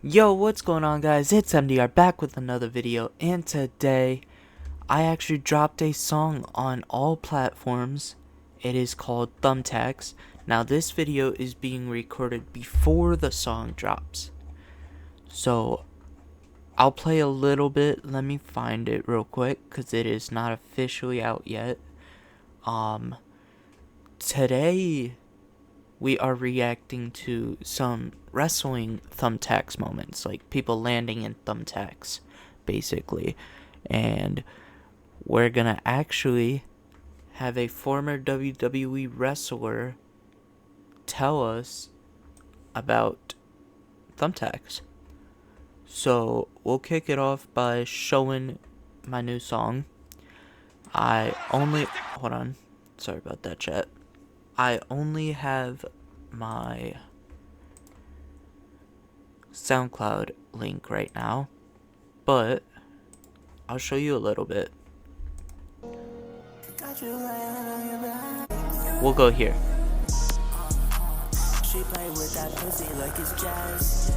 Yo, what's going on, guys? It's MDR back with another video, and today I actually dropped a song on all platforms. It is called Thumbtacks. Now this video is being recorded before the song drops, so I'll play a little bit. Let me find it real quick because it is not officially out yet. Today we are reacting to some wrestling thumbtacks moments, like people landing in thumbtacks, basically. And we're gonna actually have a former WWE wrestler tell us about thumbtacks. So we'll kick it off by showing my new song. Hold on, sorry about that, chat. I only have my SoundCloud link right now, but I'll show you a little bit. We'll go here. She play with that pussy like it's jazz.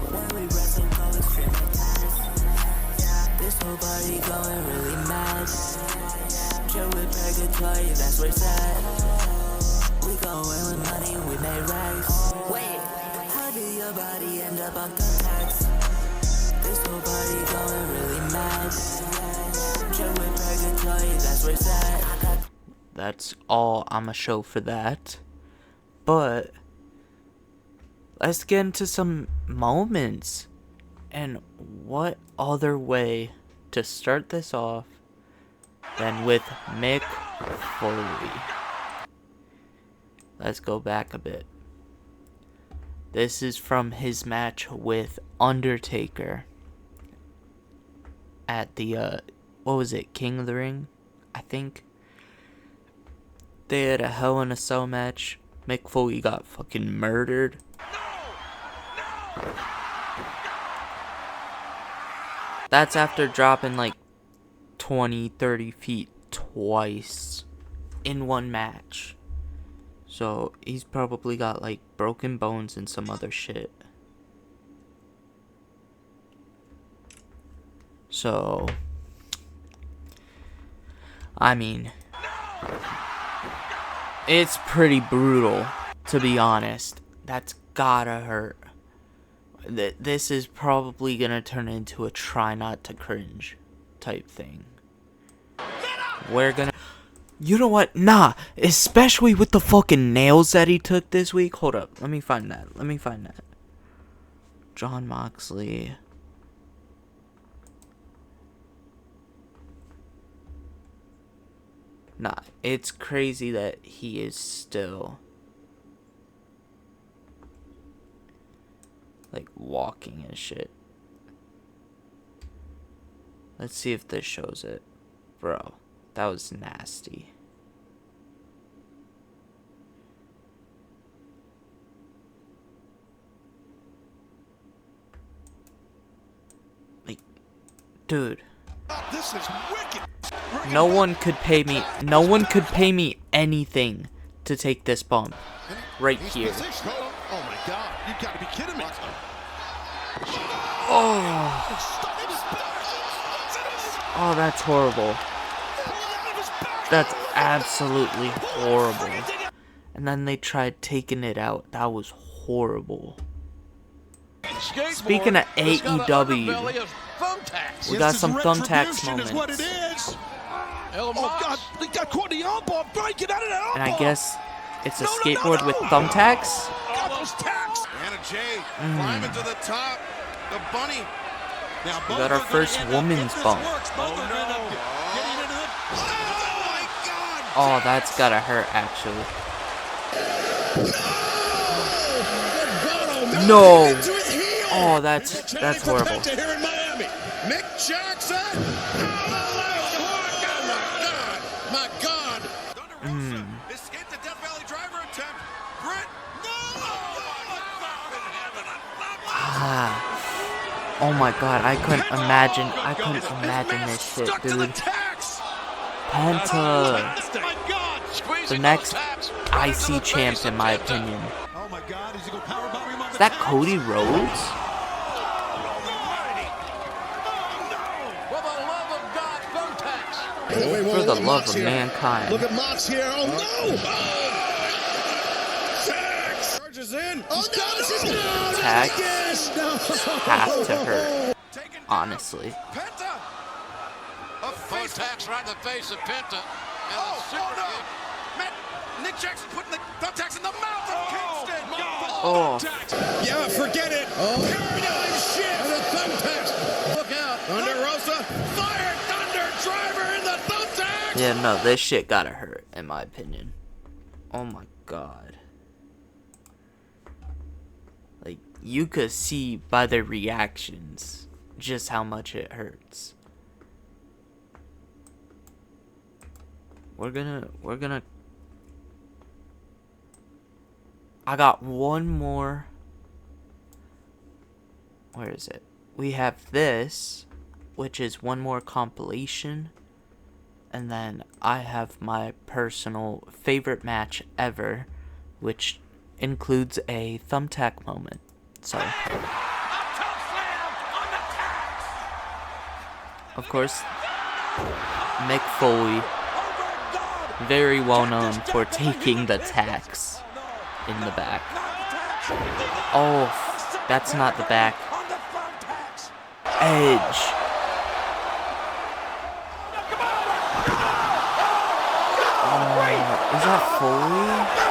When we wrestle, call it straight like ties. This whole body going really mad. Chill with purgatory, that's where it's at. We going with money, we made racks. Wait, how do your body end up on thumbtacks? This whole body going really mad. Chill with purgatory, that's where it's at. That's all I'ma show for that. But let's get into some moments. And what other way to start this off than with Mick Foley? Let's go back a bit. This is from his match with Undertaker at the, what was it, King of the Ring, I think. They had a Hell in a Cell match. Mick Foley got fucking murdered. No! That's after dropping like 20-30 feet twice in one match. So he's probably got like broken bones and some other shit. So I mean, it's pretty brutal, to be honest. That's gotta hurt. This is probably gonna turn into a try not to cringe type thing. We're gonna... You know what? Nah. Especially with the fucking nails that he took this week. Hold up. Let me find that. John Moxley. Nah. It's crazy that he is still like walking and shit. Let's see if this shows it. Bro, that was nasty. Like, dude. This is wicked. No one could pay me anything to take this bump right here. Oh my god, you gotta be kidding me. Oh, that's horrible. That's absolutely horrible. And then they tried taking it out. That was horrible. Speaking of AEW, we got some thumbtacks moments. Oh god, he got caught in the elbow, breaking out of the elbow. And I guess it's a skateboard with thumbtacks? Anna Jay climbing to the top. The bunny. Now we got our first woman's bump. Oh, that's gotta hurt, actually. No. Oh, that's horrible. Mick Jackson. My God. Escape the Death Valley driver attempt. Brett. Oh my god, I couldn't imagine this shit, dude. Penta. The next IC champ, in my opinion. Is that Cody Rhodes? For the love of mankind. Look at Mox here. Oh, no! Tax! Charges in. Oh, no! Tax Yes! No! have to hurt, honestly. Penta! A face Thumbtacks right in the face of Penta. And Oh, the super no! kick. Matt, Nick Jackson putting the thumbtacks in the mouth of Kingston! Oh. Yeah, forget it! Paradigm shift! And the thumbtacks! Look out! Thunder Rosa! Fire Thunder Driver in the thumbtacks! Yeah, no, this shit gotta hurt, in my opinion. Oh my god. Like, you could see by their reactions just how much it hurts. We're gonna I got one more. Where is it? We have this, which is one more compilation. And then I have my personal favorite match ever, which includes a thumbtack moment. So, of course, Mick Foley, very well known for taking the tacks in the back. Oh, that's not the back. Edge. Is that Foley?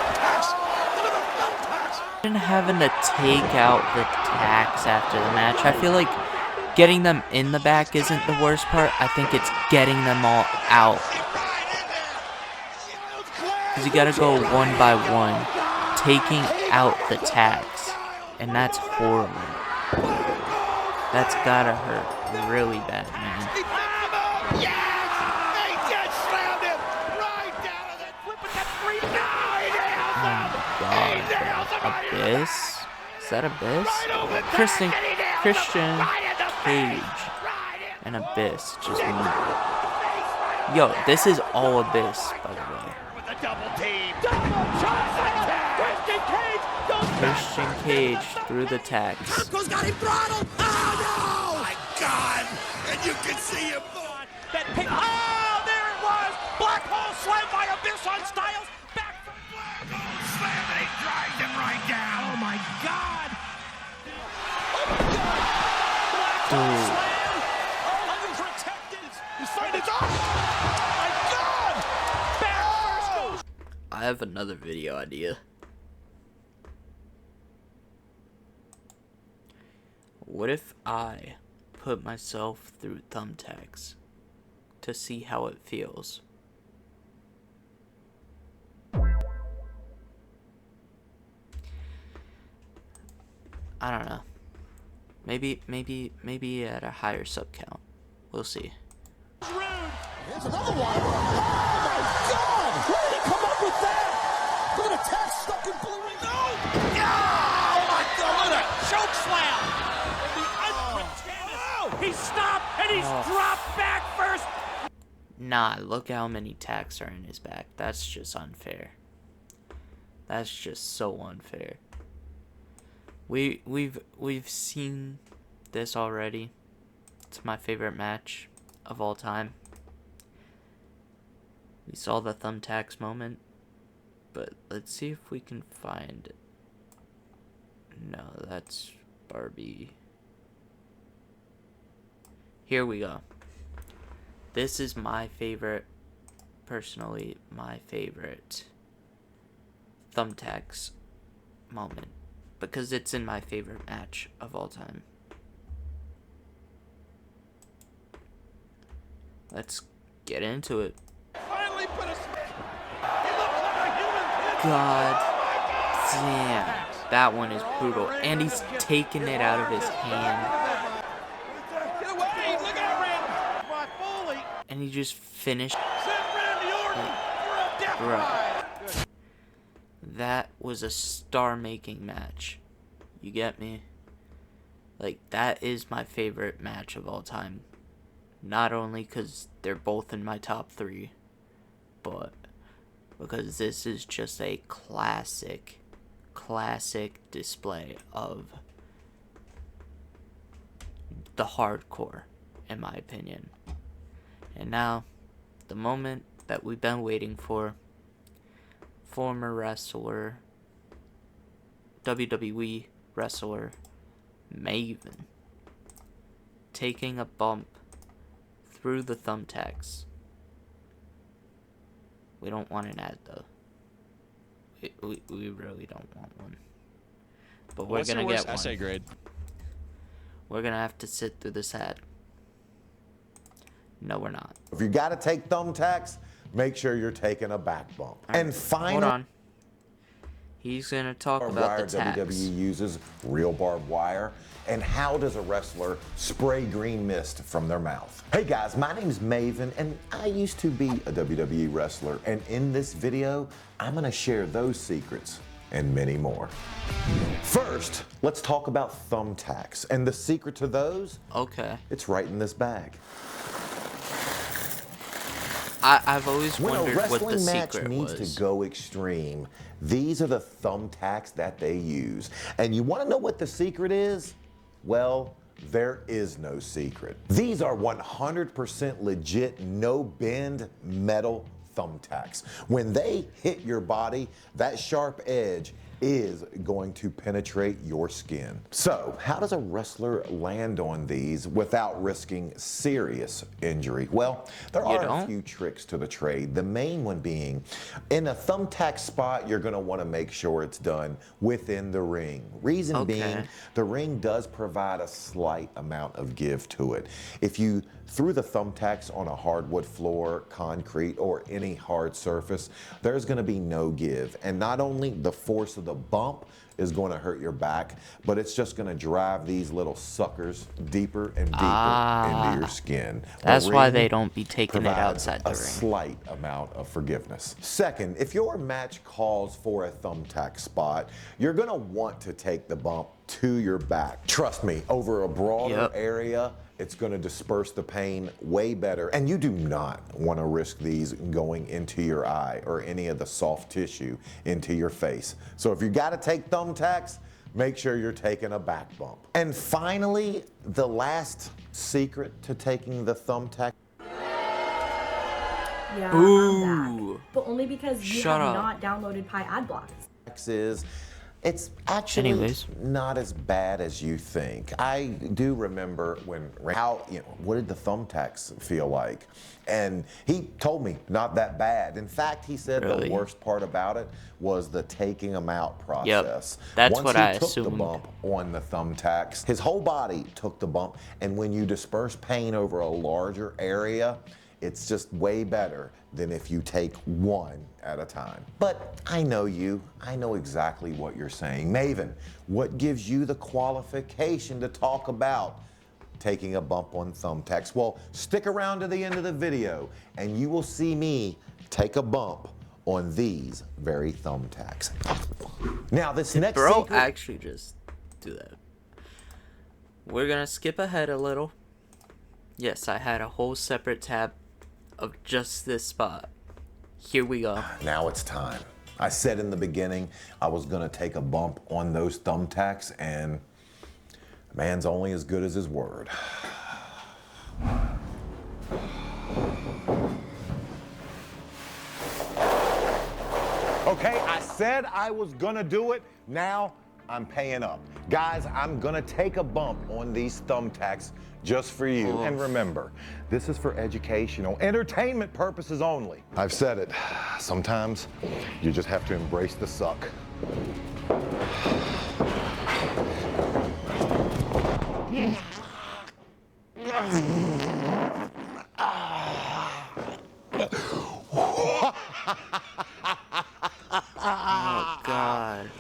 And having to take out the tacks after the match. I feel like getting them in the back isn't the worst part. I think it's getting them all out. Because you gotta go one by one, taking out the tacks. And that's horrible. That's gotta hurt really bad, man. Abyss? Is that Abyss? Christian Cage and Abyss just moved. Yo, this is all Abyss, by the way. Christian Cage through the tags. Got him throttled! Oh no! My God! And you can see him. That pick. Oh, there it was! Black hole slam by Abyss on Styles. Back from Black hole slam, and he drives him right down. Oh my God! Oh my God! Black hole slam. Oh, unprotected. His fight is off. Oh my God! Back first goes. I have another video idea. What if I put myself through thumbtacks to see how it feels? I don't know. Maybe at a higher sub count. We'll see. Here's another one. Oh my God! Where did he come up with that? Look at the tag stuck in blue ring. No! Oh my God! Look at that choke slam! He stopped and he's dropped back first. Nah, look how many tacks are in his back. That's just unfair. That's just so unfair. We've seen this already. It's my favorite match of all time. We saw the thumbtacks moment, but let's see if we can find it. No, that's Barbie. Here we go. This is my favorite, personally, my favorite thumbtacks moment. Because it's in my favorite match of all time. Let's get into it. Finally put a God damn. That one is brutal. And he's taking it out of his hand. Get away! Look at Randy! By Foley. And he just finished. Send Randy Orton for a death Bro. ride. That was a star-making match. You get me? Like, that is my favorite match of all time. Not only because they're both in my top 3, but because this is just a classic display of the hardcore, in my opinion. And now, the moment that we've been waiting for. Former wrestler, WWE wrestler, Maven, taking a bump through the thumbtacks. We don't want an ad, though. We really don't want one. But we're gonna get one. Essay grade? We're gonna have to sit through this ad. No, we're not. If you gotta take thumbtacks, make sure you're taking a back bump. And finally, hold on. He's gonna talk about the tacks. WWE uses real barbed wire. And how does a wrestler spray green mist from their mouth? Hey guys, my name's Maven, and I used to be a WWE wrestler. And in this video, I'm gonna share those secrets and many more. First, let's talk about thumbtacks. And the secret to those? Okay. It's right in this bag. I've always When a wondered what the wrestling match secret needs was. to go extreme, these are the thumbtacks that they use. And you want to know what the secret is? Well, there is no secret. These are 100% legit, no bend metal thumbtacks. When they hit your body, that sharp edge is going to penetrate your skin. So, how does a wrestler land on these without risking serious injury? Well, there are a few tricks to the trade. The main one being, in a thumbtack spot, you're gonna wanna make sure it's done within the ring. Reason being, the ring does provide a slight amount of give to it. If you threw the thumbtacks on a hardwood floor, concrete, or any hard surface, there's gonna be no give. And not only the force of the bump is going to hurt your back, but it's just going to drive these little suckers deeper and deeper into your skin. That's why they don't be taking it outside the ring. A slight amount of forgiveness. Second, if your match calls for a thumbtack spot, you're going to want to take the bump to your back. Trust me, over a broader area, it's going to disperse the pain way better. And you do not want to risk these going into your eye or any of the soft tissue into your face. So if you got to take thumbtacks, make sure you're taking a back bump. And finally, the last secret to taking the thumbtack. Yeah, I'm back. But only because you have up. not downloaded Pi Adblock. Is it's actually not as bad as you think. I do remember what did the thumbtacks feel like? And he told me not that bad. In fact, he said the worst part about it was the taking them out process. That's what I Once he took assumed. the bump on the thumbtacks, his whole body took the bump, and when you disperse pain over a larger area, it's just way better than if you take one at a time. But I know you. I know exactly what you're saying. Maven, what gives you the qualification to talk about taking a bump on thumbtacks? Well, stick around to the end of the video and you will see me take a bump on these very thumbtacks. Now, this next secret... actually just do that. We're gonna skip ahead a little. Yes, I had a whole separate tab of just this spot. Here we go. Now it's time. I said in the beginning I was gonna take a bump on those thumbtacks, and man's only as good as his word. Okay, I said I was gonna do it. Now I'm paying up. Guys, I'm gonna take a bump on these thumbtacks just for you. And remember, this is for educational, entertainment purposes only. I've said it. Sometimes you just have to embrace the suck. Oh, God.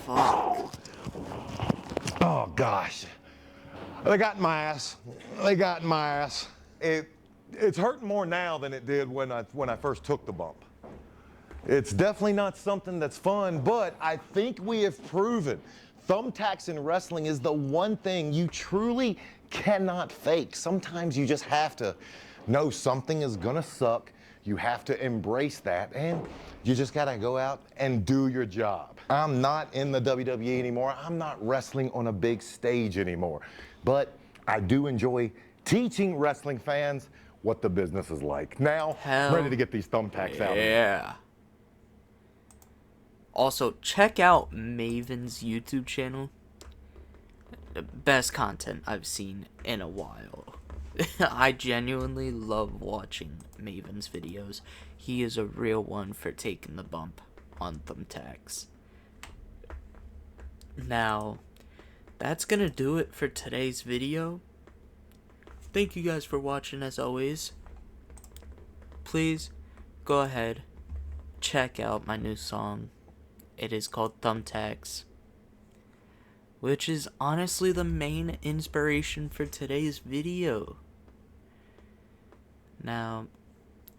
Fuck. Oh gosh. They got in my ass. They got in my ass. It's hurting more now than it did when I first took the bump. It's definitely not something that's fun, but I think we have proven thumbtacks in wrestling is the one thing you truly cannot fake. Sometimes you just have to know something is gonna suck. You have to embrace that, and you just gotta go out and do your job. I'm not in the WWE anymore. I'm not wrestling on a big stage anymore. But I do enjoy teaching wrestling fans what the business is like. Now, I'm ready to get these thumbtacks out. Yeah. Also, check out Maven's YouTube channel. The best content I've seen in a while. I genuinely love watching Maven's videos. He is a real one for taking the bump on Thumbtacks. Now, that's gonna do it for today's video. Thank you guys for watching as always. Please go ahead, check out my new song. It is called Thumbtacks, which is honestly the main inspiration for today's video. Now,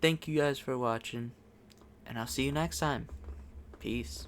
thank you guys for watching, and I'll see you next time. Peace.